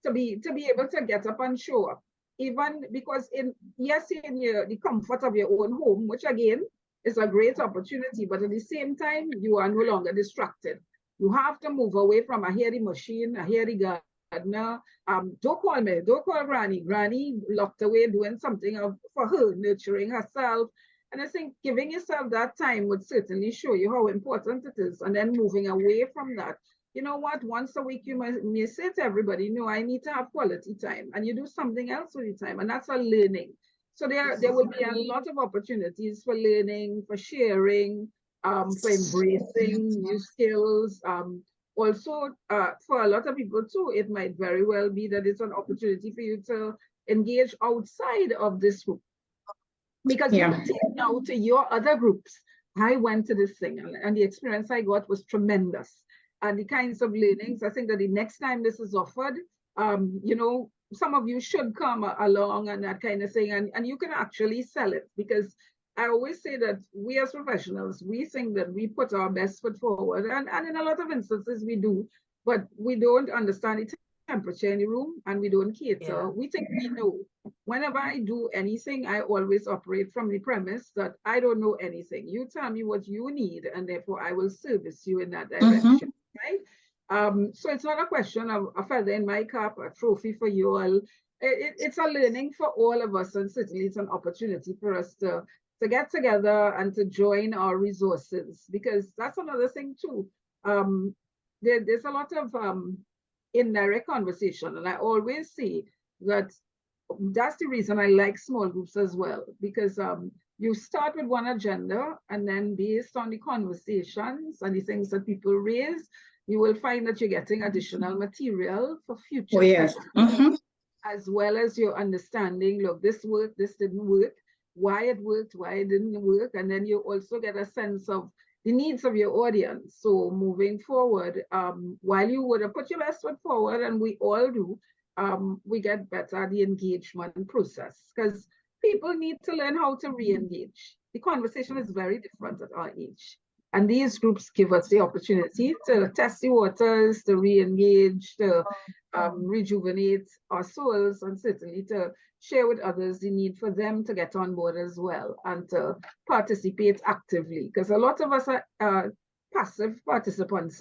To be able to get up and show up, even because in the comfort of your own home, which again is a great opportunity, but at the same time you are no longer distracted. You have to move away from I hear the machine, I hear the gardener. Don't call me, don't call Granny. Granny locked away doing something for her, nurturing herself. And I think giving yourself that time would certainly show you how important it is. And then moving away from that, you know what, once a week you may say to everybody, no, I need to have quality time. And you do something else with the time. And that's a learning. So there will be a lot of opportunities for learning, for sharing, for embracing new skills. Also, for a lot of people too, it might very well be that it's an opportunity for you to engage outside of this group. Because you can take now to your other groups. I went to this thing and the experience I got was tremendous. And the kinds of learnings, I think that the next time this is offered, you know, some of you should come along and that kind of thing. And you can actually sell it, because I always say that we as professionals, we think that we put our best foot forward. And in a lot of instances we do, but we don't understand the temperature in the room, and we don't cater. We think we know. Whenever I do anything, I always operate from the premise that I don't know anything. You tell me what you need, and therefore I will service you in that direction, right? So it's not a question of a feather in my cap, a trophy for you all. It's a learning for all of us, and certainly it's an opportunity for us to get together and to join our resources, because that's another thing too. There's a lot of indirect conversation, and I always say that that's the reason I like small groups as well, because You start with one agenda, and then based on the conversations and the things that people raise, you will find that you're getting additional material for future yes. sessions, as well as your understanding, look, this worked, this didn't work, why it worked, why it didn't work, and then you also get a sense of the needs of your audience. So moving forward, while you would have put your best foot forward, and we all do, we get better at the engagement process, because people need to learn how to re-engage. The conversation is very different at our age. And these groups give us the opportunity to test the waters, to re-engage, to rejuvenate our souls, and certainly to share with others the need for them to get on board as well and to participate actively. Because a lot of us are passive participants.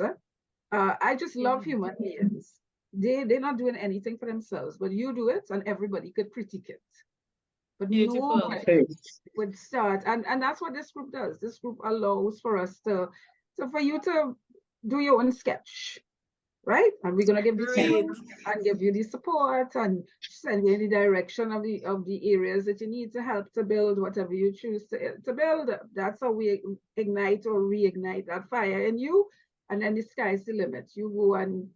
I just love human beings. They're not doing anything for themselves, but you do it and everybody could critique it. But Beautiful. nobody would start, and that's what this group does. This group allows for us for you to do your own sketch, right? And we're gonna give you tips and give you the support and send you in the direction of the areas that you need to help to build whatever you choose to build. That's how we ignite or reignite that fire in you, and then the sky's the limit. You go and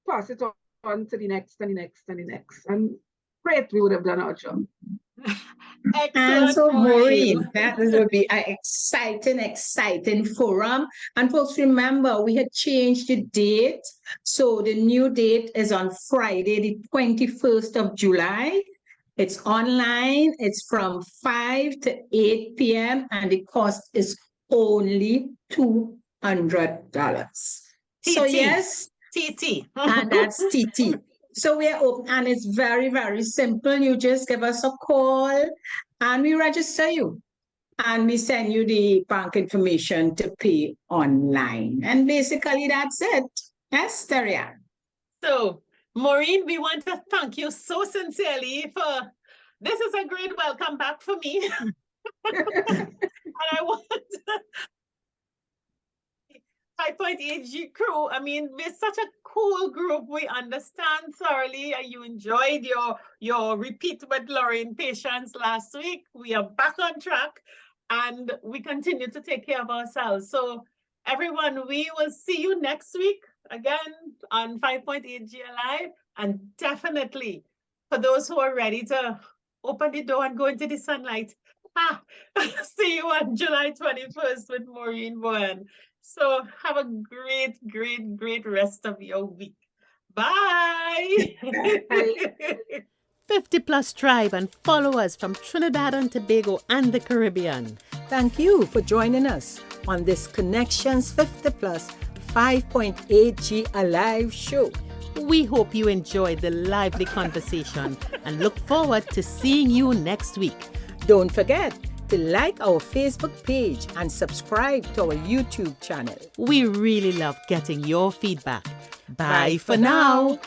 pass it on to the next and the next and the next, and great, we would have done our job. And so, Maureen, that would be an exciting forum. And folks, remember, we had changed the date. So the new date is on Friday, the 21st of July. It's online. It's from 5 to 8 p.m. And the cost is only $200. So yes. TT. And that's TT. So we are open, and it's very, very simple. You just give us a call and we register you. And we send you the bank information to pay online. And basically that's it. Yes, Taria. So, Maureen, we want to thank you so sincerely for this is a great welcome back for me. And I want 5.8G crew. I mean, we're such a cool group. We understand thoroughly, and you enjoyed your repeat with Lorraine Patience last week. We are back on track, and we continue to take care of ourselves. So, everyone, we will see you next week again on 5.8G Alive, and definitely for those who are ready to open the door and go into the sunlight. See you on July 21st with Maureen Bowen. So have a great rest of your week. Bye. 50 Plus Tribe, and follow us from Trinidad and Tobago and the Caribbean. Thank you for joining us on this Connections 50 Plus 5.8G Alive show. We hope you enjoyed the lively conversation and look forward to seeing you next week. Don't forget to like our Facebook page and subscribe to our YouTube channel. We really love getting your feedback. Bye for now.